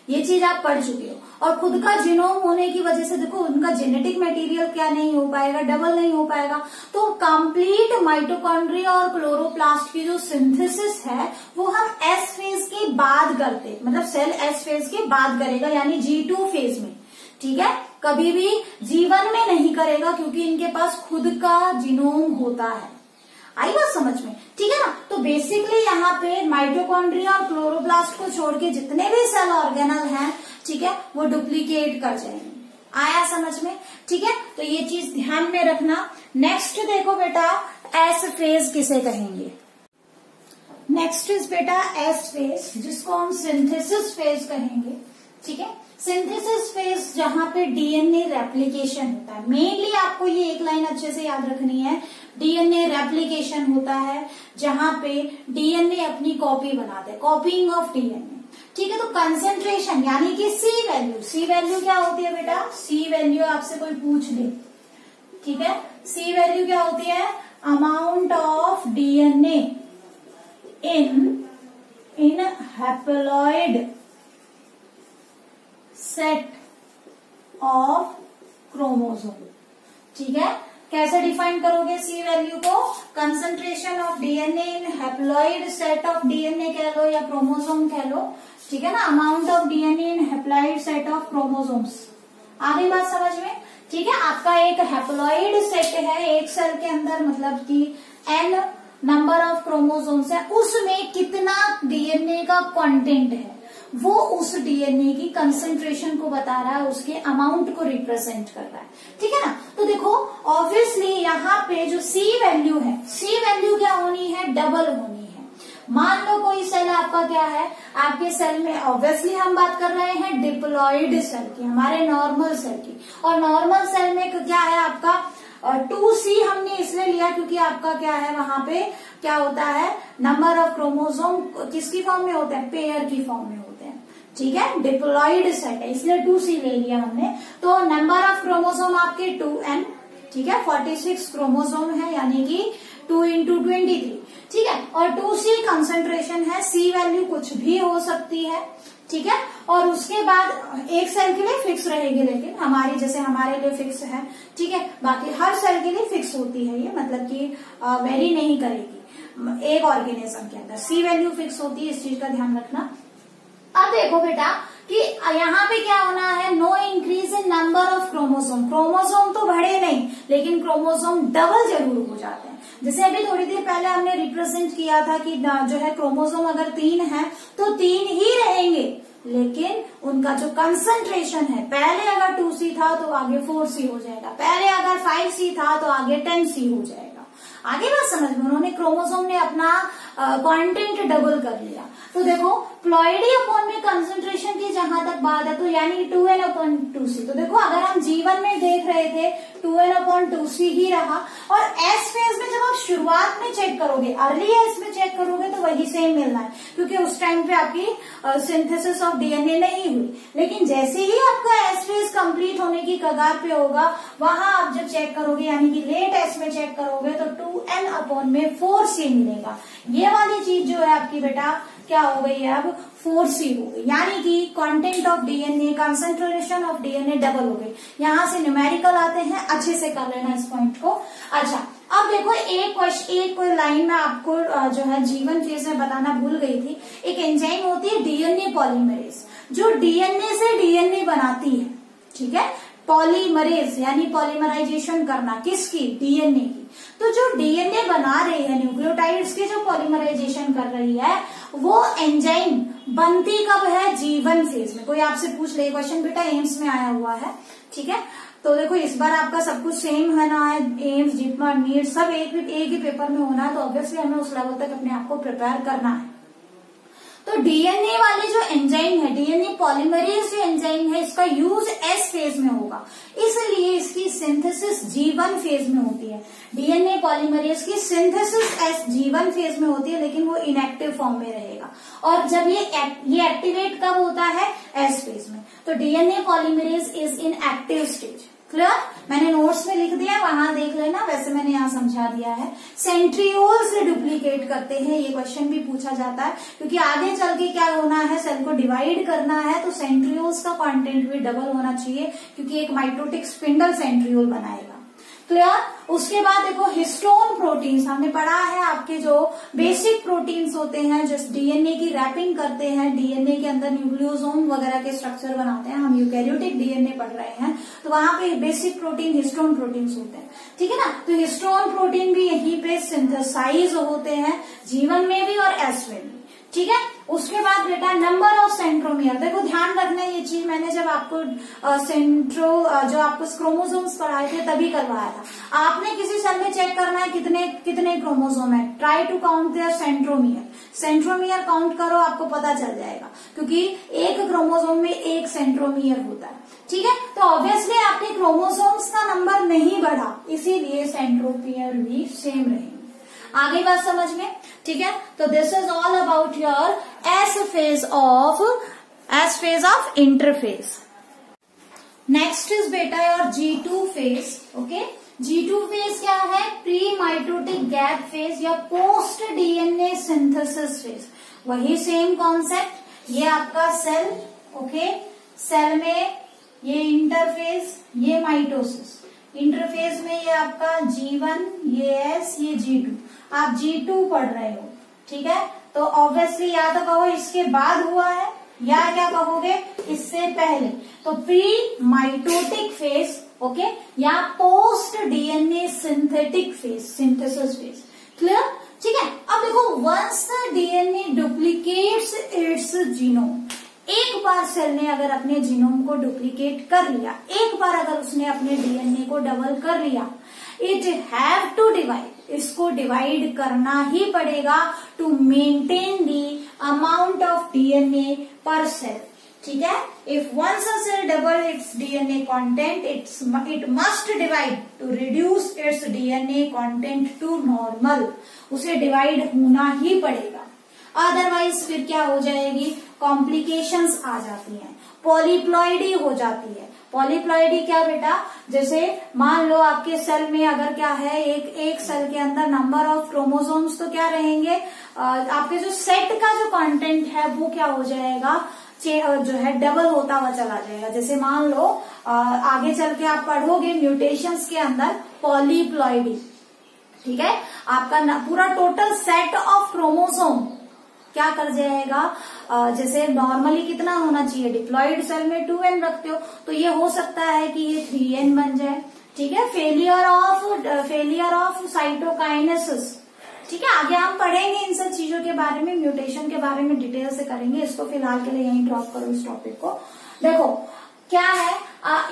ये चीज आप पढ़ चुके हो। और खुद का जीनोम होने की वजह से देखो उनका जेनेटिक मटेरियल क्या नहीं हो पाएगा, डबल नहीं हो पाएगा। तो कंप्लीट माइटोकॉन्ड्रिया और क्लोरोप्लास्ट की जो सिंथेसिस है वो हम एस फेज के बाद करते, मतलब सेल एस फेज के बाद करेगा, यानी G2 फेज में, ठीक है। कभी भी G1 में नहीं करेगा, क्योंकि इनके पास खुद का जीनोम होता है। आई बात समझ में, ठीक है ना। तो बेसिकली यहाँ पे माइटोकॉन्ड्रिया और क्लोरोप्लास्ट को छोड़ के जितने भी सेल ऑर्गेनल हैं, ठीक है, वो डुप्लीकेट कर जाएंगे। आया समझ में, ठीक है। तो ये चीज ध्यान में रखना। नेक्स्ट देखो बेटा, एस फेज किसे कहेंगे, नेक्स्ट इज बेटा एस फेज, जिसको हम सिंथेसिस फेज कहेंगे, ठीक है। सिंथेसिस फेज जहां पे डीएनए रेप्लिकेशन होता है, मेनली आपको ये एक लाइन अच्छे से याद रखनी है, डीएनए रेप्लिकेशन होता है जहां पे डीएनए अपनी कॉपी बनाते हैं, कॉपीइंग ऑफ डीएनए, ठीक है। तो कंसेंट्रेशन यानी कि सी वैल्यू, सी वैल्यू क्या होती है बेटा, सी वैल्यू आपसे कोई पूछ ले, ठीक है, सी वैल्यू क्या होती है, amount of DNA in haploid set of chromosome, ठीक है। कैसे डिफाइन करोगे सी वैल्यू को, concentration of DNA in haploid set of DNA कह लो या क्रोमोसोम कह लो, ठीक है ना। Amount of DNA in haploid set of chromosomes, आ गई बात समझ में, ठीक है। आपका एक हैप्लॉइड सेट है एक सेल के अंदर, मतलब कि एन नंबर ऑफ क्रोमोसोम्स है, उसमें कितना डीएनए का कंटेंट है, वो उस डीएनए की कंसेंट्रेशन को बता रहा है, उसके अमाउंट को रिप्रेजेंट कर रहा है, ठीक है ना। तो देखो ऑब्वियसली यहाँ पे जो सी वैल्यू है, सी वैल्यू क्या होनी है, डबल होनी है। मान लो कोई सेल आपका क्या है, आपके सेल में ऑब्वियसली हम बात कर रहे हैं डिप्लॉइड सेल की, हमारे नॉर्मल सेल की, और नॉर्मल सेल में क्या है आपका 2C हमने इसलिए लिया क्योंकि आपका क्या है, वहां पे क्या होता है, नंबर ऑफ क्रोमोसोम किसकी फॉर्म में होते हैं, पेयर की फॉर्म में होते हैं, ठीक है। डिप्लॉइड सेट है इसलिए 2C ले लिया हमने। तो नंबर ऑफ क्रोमोसोम आपके 2N, ठीक है, 46 क्रोमोसोम है, यानी कि 2 into 23, ठीक है। और 2C कंसेंट्रेशन है, सी वैल्यू कुछ भी हो सकती है, ठीक है। और उसके बाद एक सेल के लिए फिक्स रहेगी, लेकिन हमारी जैसे हमारे लिए फिक्स है, ठीक है, बाकी हर सेल के लिए फिक्स होती है ये, मतलब कि वेरी नहीं करेगी एक ऑर्गेनिज्म के अंदर, सी वैल्यू फिक्स होती है, इस चीज का ध्यान रखना। अब देखो बेटा कि यहाँ पे क्या होना है, no increase in number of chromosome. Chromosome तो बढ़े नहीं, लेकिन क्रोमोसोम डबल जरूर हो जाते हैं। जैसे अभी थोड़ी देर पहले हमने रिप्रेजेंट किया था कि जो है क्रोमोसोम अगर 3 है तो 3 ही रहेंगे, लेकिन उनका जो कंसंट्रेशन है, पहले अगर 2C था तो आगे 4C हो जाएगा, पहले अगर 5C था तो आगे 10C हो जाएगा। आगे बात समझ में, उन्होंने क्रोमोसोम ने अपना कंटेंट डबल कर लिया। तो देखो प्लॉइडी अपॉन में कंसंट्रेशन की जहां तक बात है तो यानी 2n/2c। तो देखो अगर हम जीवन में देख रहे थे 2n/2c ही रहा, और एस फेज में जब आप शुरुआत में चेक करोगे, अर्ली एस में चेक करोगे तो वही सेम मिलना है, क्योंकि उस टाइम पे आपकी सिंथेसिस ऑफ डीएनए नहीं हुई। लेकिन जैसे ही आपका एस फेज कंप्लीट होने की कगार पे होगा, वहां आप जब चेक करोगे यानी कि लेट एस में चेक करोगे तो 2n/4c मिलेगा। ये वाली चीज जो है आपकी बेटा क्या हो गई है, अब 4C हो गई, यानी कि content of DNA, concentration of DNA double हो गई। यहां से न्यूमेरिकल आते हैं, अच्छे से कर लेना इस पॉइंट को। अच्छा अब देखो एक लाइन में आपको जो है जीवन फेज में बताना भूल गई थी। एक एंजाइम होती है डीएनए पॉलीमरेज, जो डीएनए से डीएनए बनाती है, ठीक है। पॉलीमरेज यानी पॉलीमराइजेशन करना, किसकी, डीएनए की। तो जो डीएनए बना रही है, न्यूक्लियोटाइड्स की जो पॉलीमराइजेशन कर रही है, वो एंजाइम बनती कब है, जीवन फेज में। कोई आपसे पूछ ले क्वेश्चन, बेटा एम्स में आया हुआ है, ठीक है। तो देखो इस बार आपका सब कुछ सेम है ना, एम्स, जिपमा, नीट सब एक ही पेपर में होना है, तो ऑब्वियसली हमें उस लेवल तक अपने आप को प्रिपेयर करना है। तो डीएनए वाली जो एंजाइम है, डीएनए पॉलीमरेज जो एंजाइम है, इसका यूज एस फेज में होगा, इसलिए इसकी सिंथेसिस जी1 फेज में होती है। डीएनए पॉलीमरेज की सिंथेसिस एस जी1 फेज में होती है, लेकिन वो इनएक्टिव फॉर्म में रहेगा। और जब ये एक्टिवेट कब होता है, एस फेज में। तो DNA polymerase is in active stage. Clear, मैंने नोट्स में लिख दिया, वहां देख लेना, वैसे मैंने यहाँ समझा दिया है। सेंट्रियोल से डुप्लीकेट करते हैं, ये क्वेश्चन भी पूछा जाता है, क्योंकि आगे चल के क्या होना है, सेल को डिवाइड करना है, तो सेंट्रियोल्स का कंटेंट भी डबल होना चाहिए, क्योंकि एक माइटोटिक स्पिंडल सेंट्रियोल बनाएगा। क्लियर, उसके बाद देखो हिस्टोन प्रोटीन्स, हमने पढ़ा है आपके जो बेसिक प्रोटीन्स होते हैं जो डीएनए की रैपिंग करते हैं, डीएनए के अंदर न्यूक्लियोसोम वगैरह के स्ट्रक्चर बनाते हैं। हम यूकैरियोटिक डीएनए पढ़ रहे हैं, तो वहां पे बेसिक प्रोटीन हिस्टोन प्रोटीन्स होते हैं, ठीक है ना। तो हिस्टोन प्रोटीन भी यहीं पे सिंथेसाइज होते हैं, जीवन में भी और एस में भी, ठीक है। उसके बाद बेटा नंबर ऑफ सेंट्रोमियर, देखो ध्यान रखना ये चीज मैंने जब आपको जो आपको क्रोमोसोम्स पढ़ाए थे तभी करवाया था। आपने किसी सेल में चेक करना है कितने क्रोमोसोम है, try to count their centromere. Centromere count करो, आपको पता चल जाएगा, क्योंकि एक क्रोमोसोम में एक सेंट्रोमियर होता है, ठीक है। तो ऑब्वियसली आपके क्रोमोसोम्स का नंबर नहीं बढ़ा, इसीलिए सेंट्रोमियर भी सेम रहेंगे। आगे बात समझ में, ठीक है। तो this is all about your S phase of interphase. Next is बेटा your G2 phase. Okay, G2 phase क्या है, प्री माइटोटिक गैप फेज या पोस्ट डीएनए सिंथेसिस फेज। वही सेम कॉन्सेप्ट, ये आपका सेल, ओके, सेल में ये इंटरफेज, ये माइटोसिस, इंटरफेज में ये आपका G1, ये S, ये G2। आप G2 पढ़ रहे हो, ठीक है। तो ऑब्वियसली या तो कहो इसके बाद हुआ है, या क्या कहोगे इससे पहले। तो प्री माइटोटिक फेज, ओके, या post DNA synthetic phase, synthesis phase. Clear, ठीक है। अब देखो once the DNA duplicates its genome, एक बार सेल ने अगर अपने जीनोम को डुप्लीकेट कर लिया, एक बार अगर उसने अपने डीएनए को डबल कर लिया, इट हैव टू डिवाइड, इसको डिवाइड करना ही पड़ेगा to maintain the amount of DNA per cell, ठीक है। If once a cell double its DNA content, it must divide to reduce its DNA content to normal, उसे divide होना ही पड़ेगा, अदरवाइज फिर क्या हो जाएगी, कॉम्प्लिकेशंस आ जाती हैं, पॉलीप्लॉइडी हो जाती है। पॉलीप्लॉइडी क्या बेटा, जैसे मान लो आपके सेल में अगर क्या है, एक सेल के अंदर नंबर ऑफ क्रोमोसोम्स तो क्या रहेंगे, आपके जो सेट का जो कंटेंट है वो क्या हो जाएगा, जो है डबल होता हुआ चला जाएगा। जैसे मान लो आगे चल के आप पढ़ोगे म्यूटेशंस के अंदर पॉलीप्लॉइडी, ठीक है। आपका पूरा टोटल सेट ऑफ क्रोमोसोम क्या कर जाएगा, जैसे नॉर्मली कितना होना चाहिए, डिप्लॉइड सेल में 2n रखते हो, तो ये हो सकता है कि ये 3n बन जाए। ठीक है, फेलियर ऑफ साइटोकाइनेसिस। ठीक है, आगे हम पढ़ेंगे इन सब चीजों के बारे में, म्यूटेशन के बारे में डिटेल से करेंगे। इसको फिलहाल के लिए यहीं ड्रॉप करो इस टॉपिक को। देखो क्या है,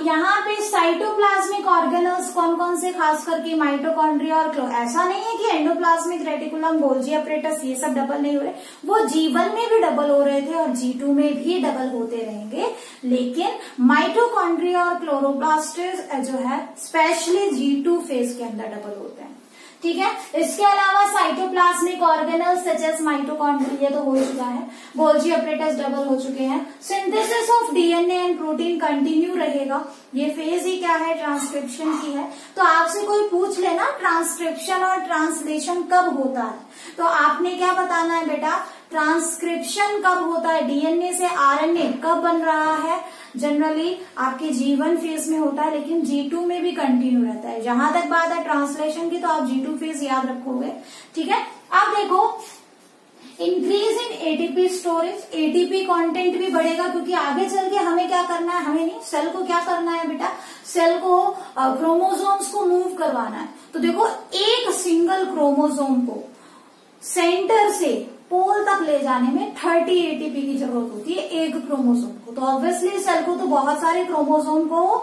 यहाँ पे साइटोप्लाज्मिक ऑर्गेनल्स कौन कौन से, खास करके माइटोकॉन्ड्रिया और ऐसा नहीं है कि एंडोप्लाज्मिक रेटिकुलम, गोल्जी अपरेटस ये सब डबल नहीं हो रहे, वो G1 में भी डबल हो रहे थे और G2 में भी डबल होते रहेंगे, लेकिन माइटोकॉन्ड्रिया और क्लोरोप्लास्ट जो है स्पेशली G2 फेज के अंदर डबल होते हैं। ठीक है, इसके अलावा cytoplasmic organelles such as mitochondria तो हो चुका है, गोल्जी अपरेटस डबल हो चुके हैं, synthesis of DNA and protein continue रहेगा। ये फेज ही क्या है, ट्रांसक्रिप्शन की है। तो आपसे कोई पूछ लेना ट्रांसक्रिप्शन और ट्रांसलेशन कब होता है, तो आपने क्या बताना है बेटा, ट्रांसक्रिप्शन कब होता है, डीएनए से आरएनए कब बन रहा है, जनरली आपके G1 फेज में होता है, लेकिन G2 में भी कंटिन्यू रहता है। जहां तक बात है ट्रांसलेशन की, तो आप G2 फेज याद रखोगे। ठीक है, अब देखो increase in ATP storage, ATP content भी बढ़ेगा, क्योंकि आगे चल के हमें क्या करना है, हमें नहीं, सेल को क्या करना है बेटा, सेल को क्रोमोसोम्स को मूव करवाना है। तो देखो एक सिंगल क्रोमोसोम को सेंटर से पोल तक ले जाने में 30 एटीपी की जरूरत होती है एक क्रोमोसोम को। तो ऑब्वियसली सेल को तो बहुत सारे क्रोमोसोम को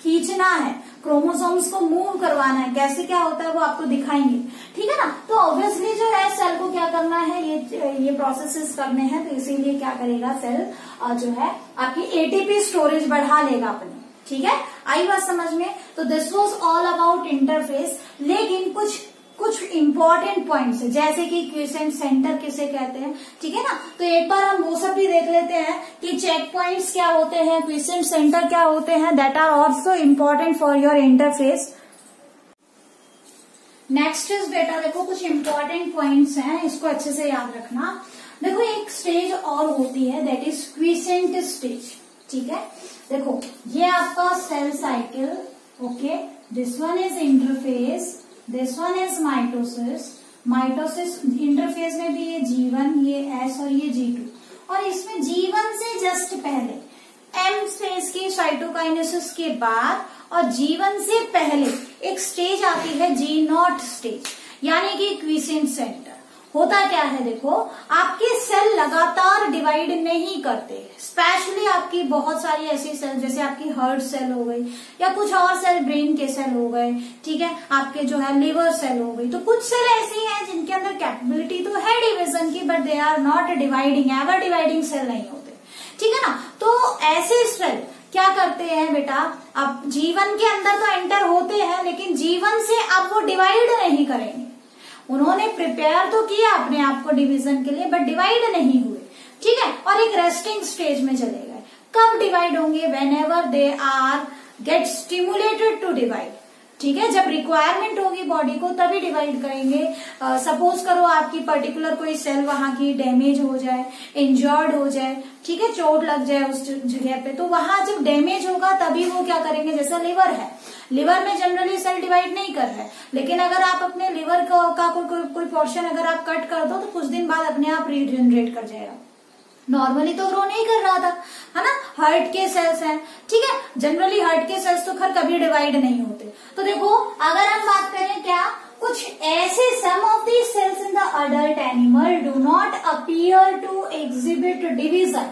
खींचना है, क्रोमोसोम्स को मूव करवाना है, कैसे क्या होता है वो आपको दिखाएंगे। ठीक है ना, तो ऑब्वियसली जो है सेल को क्या करना है, ये प्रोसेसेस करने हैं, तो इसीलिए क्या करेगा सेल जो है आपकी एटीपी स्टोरेज बढ़ा लेगा अपनी। ठीक है, आई बात समझ में। तो this was all about interface, लेकिन कुछ इंपॉर्टेंट पॉइंट्स है, जैसे कि क्विसेंट सेंटर किसे कहते हैं। ठीक है ना, तो एक बार हम वो सब भी देख लेते हैं कि चेक पॉइंट्स क्या होते हैं, क्विसेंट सेंटर क्या होते हैं, that are also important for your interphase. Next is बेटा, देखो कुछ इंपॉर्टेंट पॉइंट्स हैं, इसको अच्छे से याद रखना। देखो एक स्टेज और होती है, दैट इज क्विसेंट स्टेज। ठीक है, देखो ये आपका cell cycle, okay, this one is interphase, this one is mitosis. Mitosis interphase में भी ये G1, ये S और ये G2, और इसमें G1 से जस्ट पहले M फेज की साइटोकाइनेसिस के बाद और G1 से पहले एक स्टेज आती है G0 स्टेज, यानी कि क्विसेंट सेंटर। होता क्या है, देखो आपके सेल लगातार डिवाइड नहीं करते, स्पेशली आपकी बहुत सारी ऐसी सेल, जैसे आपकी हार्ट सेल हो गई या कुछ और सेल, ब्रेन के सेल हो गए, ठीक है, आपके जो है लिवर सेल हो गई। तो कुछ सेल ऐसी हैं जिनके अंदर कैपेबिलिटी तो है डिवीजन की, but they are not dividing, ever dividing cell नहीं होते। ठीक है ना, तो ऐसे सेल क्या करते हैं बेटा, अब G1 के अंदर तो एंटर होते हैं, लेकिन G1 से अब वो डिवाइड नहीं करेंगे। उन्होंने प्रिपेयर तो किया अपने आप को डिवीजन के लिए, बट डिवाइड नहीं हुए। ठीक है, और एक रेस्टिंग स्टेज में चले गए। कब डिवाइड होंगे, whenever they are get stimulated to divide. ठीक है, जब रिक्वायरमेंट होगी बॉडी को तभी डिवाइड करेंगे। सपोज करो आपकी पर्टिकुलर कोई सेल वहां की डैमेज हो जाए, इंजर्ड हो जाए, ठीक है, चोट लग जाए उस जगह पे, तो वहां जब डैमेज होगा तभी वो क्या करेंगे, जैसा लिवर है, लिवर में जनरली सेल डिवाइड नहीं कर रहा है, लेकिन अगर आप अपने लिवर का कोई पोर्शन अगर आप कट कर दो तो कुछ दिन बाद अपने आप रीजनरेट कर जाएगा। नॉर्मली तो ग्रो नहीं कर रहा था, है ना। हार्ट के सेल्स हैं, ठीक है, जनरली हार्ट के सेल्स तो खैर कभी डिवाइड नहीं होते। तो देखो अगर हम बात करें क्या, कुछ ऐसे some of the cells in the adult animal do not appear to exhibit division.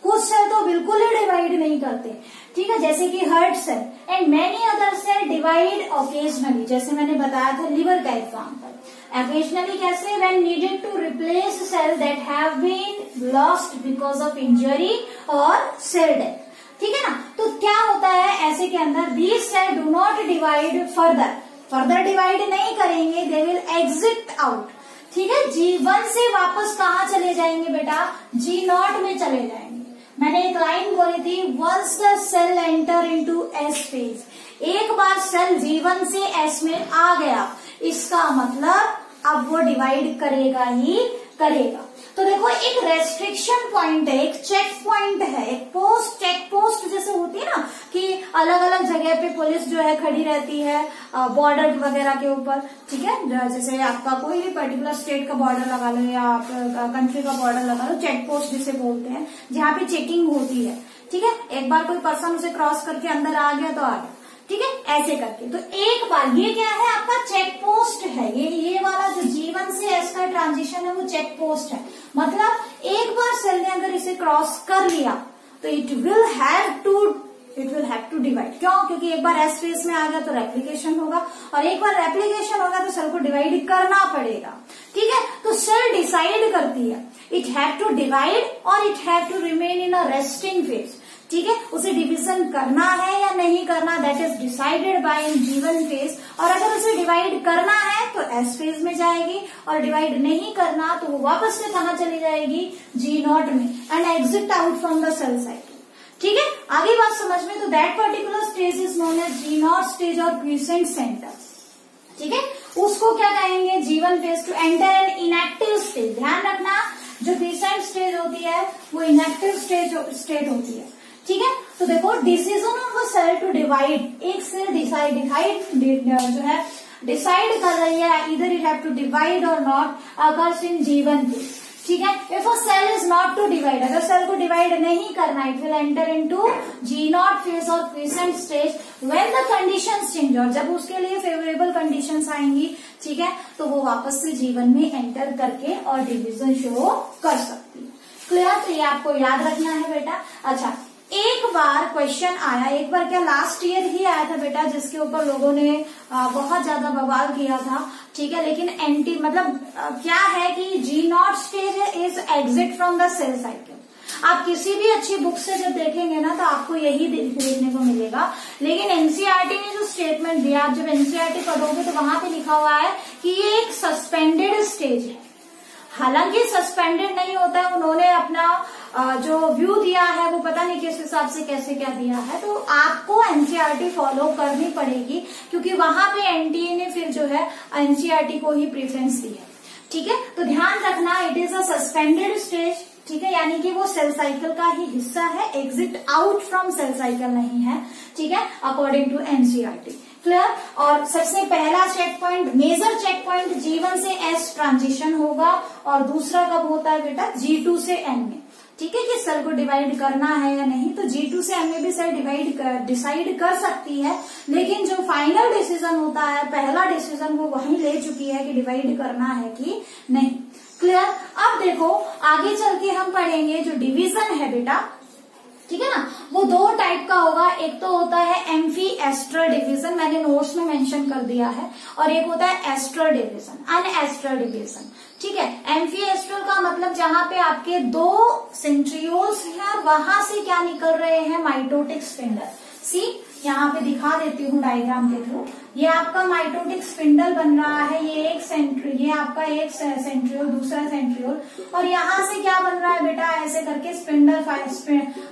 कुछ सेल तो बिल्कुल ही डिवाइड नहीं करते, ठीक है, जैसे कि heart cell and many other cell divide occasionally, जैसे मैंने बताया था लिवर का एग्जाम्पल। Occasionally कैसे, when needed to replace cell that have been lost because of injury or cell death। ठीक है ना, तो क्या होता है ऐसे के अंदर, these cell do not divide further divide नहीं करेंगे, they will exit out। ठीक है, G1 से वापस कहाँ चले जाएंगे बेटा, G0 में चले जाएंगे। मैंने एक लाइन बोली थी, once the cell enter into S phase, एक बार सेल G1 से S में आ गया, इसका मतलब अब वो डिवाइड करेगा ही करेगा। तो देखो एक रेस्ट्रिक्शन पॉइंट है, एक चेक पॉइंट है, एक पोस्ट, चेक पोस्ट जैसे होती है ना कि अलग अलग जगह जगह पे पुलिस जो है खड़ी रहती है बॉर्डर वगैरह के ऊपर, ठीक है। जैसे आपका कोई भी पर्टिकुलर स्टेट का बॉर्डर लगा लो या आप कंट्री का बॉर्डर लगा लो, चेक पोस्ट जिसे बोलते हैं, जहाँ पे चेकिंग होती है, ठीक है। एक बार कोई पर्सन उसे क्रॉस करके अंदर आ गया तो आ गया, ठीक है, ऐसे करके। तो एक बार ये क्या है, आपका चेक पोस्ट है, ये वाला जो जीवन से एस का ट्रांजिशन है वो चेक पोस्ट है। मतलब एक बार सेल ने अगर इसे क्रॉस कर लिया तो it will have to divide. क्यों? क्योंकि एक बार एस फेज में आ गया तो रेप्लिकेशन होगा, और एक बार रेप्लिकेशन होगा तो सेल को डिवाइड करना पड़ेगा, ठीक है। तो सेल डिसाइड करती है इट हैव टू डिवाइड और it have to remain in a resting phase, ठीक है। उसे डिवीजन करना है या नहीं करना, that is decided by in जीवन फेज। और अगर उसे डिवाइड करना है तो एस फेज में जाएगी, और डिवाइड नहीं करना तो वो वापस से कहाँ चली जाएगी, जी नॉट में, and exit out from the cell cycle, ठीक है। आगे बात समझ में, तो that particular stage is known as G not stage और क्विसेंट सेंटर, ठीक है। उसको क्या कहेंगे, G one phase to enter an inactive stage. ध्यान रखना, जो क्विसेंट स्टेज होती है वो इनएक्टिव स्टेट होती है, ठीक है। तो देखो, decision of a cell to divide, एक सेल जो है डिसाइड कर रही है इधर इट हैव टू डिवाइड और नॉट अकर्स इन जीवन फेज, ठीक है। If a cell is not to divide, अगर सेल को डिवाइड नहीं करना, it will enter into G not phase और quiescent stage when the conditions change, और जब उसके लिए फेवरेबल कंडीशंस आएंगी, ठीक है, तो वो वापस से जीवन में एंटर करके और डिवीजन शो कर सकती है। क्लियर? तो ये आपको याद रखना है बेटा। अच्छा, एक बार क्वेश्चन आया, एक बार क्या लास्ट ईयर ही आया था बेटा, जिसके ऊपर लोगों ने बहुत ज्यादा बवाल किया था, ठीक है। लेकिन मतलब क्या है कि G not stage is exit from the cell cycle. आप किसी भी अच्छी बुक से जब देखेंगे ना तो आपको यही देखने को मिलेगा। लेकिन एनसीईआरटी ने जो स्टेटमेंट दिया, आप जब एनसीईआरटी पढ़ोगे तो वहां पे लिखा हुआ है कि ये एक सस्पेंडेड स्टेज है। हालांकि सस्पेंडेड नहीं होता है, उन्होंने अपना जो व्यू दिया है वो पता नहीं किस हिसाब से कैसे क्या दिया है, तो आपको एनसीईआरटी फॉलो करनी पड़ेगी, क्योंकि वहां पे एनटीए ने फिर जो है एनसीईआरटी को ही प्रेफरेंस दी है, ठीक है। तो ध्यान रखना, it is a suspended stage, ठीक है, यानी कि वो सेल साइकिल का ही हिस्सा है, exit out from cell cycle नहीं है, ठीक है, अकॉर्डिंग टू एनसीईआरटी। क्लियर? और सबसे पहला check point, major check point G one से एस ट्रांजिशन होगा, और दूसरा कब होता है बेटा, G2 से N में, ठीक है, कि सेल को डिवाइड करना है या नहीं। तो G2 से N में भी सेल डिसाइड कर सकती है, लेकिन जो फाइनल डिसीजन होता है, पहला डिसीजन, वो वहीं ले चुकी है कि डिवाइड करना है कि नहीं। क्लियर? अब देखो, आगे चल के हम पढ़ेंगे जो डिवीजन है बेटा, ठीक है ना, वो दो टाइप का होगा। एक तो होता है एम्फी एस्ट्रल डिवीजन, मैंने नोट्स में मेंशन कर दिया है, और एक होता है एस्ट्रल डिवीजन, अनएस्ट्रल डिवीजन, ठीक है। एम्फी एस्ट्रल का मतलब जहां पे आपके दो सेंट्रियोल्स हैं और वहां से क्या निकल रहे हैं, माइटोटिक स्पिंडल। सी, यहाँ पे दिखा देती हूँ डायग्राम के थ्रू। ये आपका माइटोटिक स्पिंडल बन रहा है, ये आपका एक सेंट्रियोल, दूसरा सेंट्रियोल, और यहाँ से क्या बन रहा है बेटा, ऐसे करके स्पिंडल,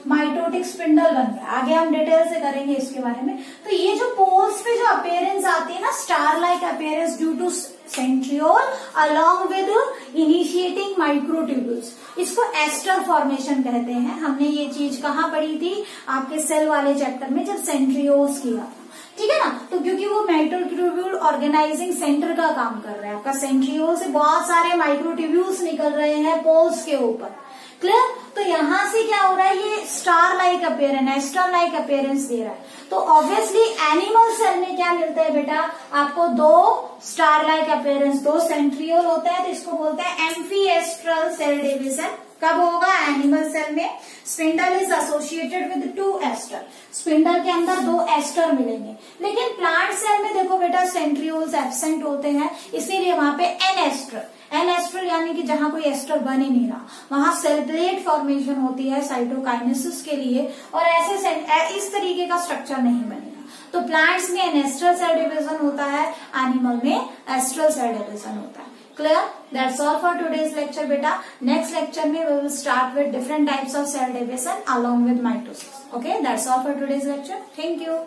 माइटोटिक स्पिंडल बन रहा है। आगे हम डिटेल से करेंगे इसके बारे में। तो ये जो पोल्स पे जो अपीयरेंस आती है ना, star like appearance due to centriole along with initiating microtubules, इसको एस्टर फॉर्मेशन कहते हैं। हमने ये चीज कहाँ पढ़ी थी, आपके सेल वाले चैप्टर में, जब सेंट्रियोल्स किया था, ठीक है ना। तो क्योंकि वो माइक्रोट्यूब्यूल ऑर्गेनाइजिंग सेंटर का काम कर रहा है, आपका सेंट्रियोल से बहुत सारे माइक्रोट्यूब्यूल्स निकल रहे हैं पोल्स के ऊपर। क्लियर? तो यहां से क्या हो रहा है, ये star like appearance, aster like appearance दे रहा है। तो ऑब्वियसली एनिमल सेल में क्या मिलता है बेटा, आपको दो स्टार लाइक अपीयरेंस, दो सेंट्रियोल होता है, तो इसको बोलते हैं एम्फीएस्ट्रल सेल डिवीजन। कब होगा, एनिमल सेल में। Spindle is associated with 2 aster, spindle के अंदर 2 एस्टर मिलेंगे। लेकिन प्लांट सेल में देखो बेटा, सेंट्रियोल्स एब्सेंट होते हैं, इसीलिए वहां पे एन एस्टर यानी कि जहां कोई एस्टर बन ही नहीं रहा, वहां सेल प्लेट फॉर्मेशन होती है साइटोकाइनेसिस के लिए, और ऐसे इस तरीके का स्ट्रक्चर नहीं बनेगा। तो प्लांट्स में एनेस्ट्रल सेल डिवीजन होता है, एनिमल में एस्ट्रल सेल डिवीजन होता है। Clear? That's all for today's lecture beta. Next lecture में we will start with different types of cell division along with mitosis. Okay, that's all for today's lecture. Thank you.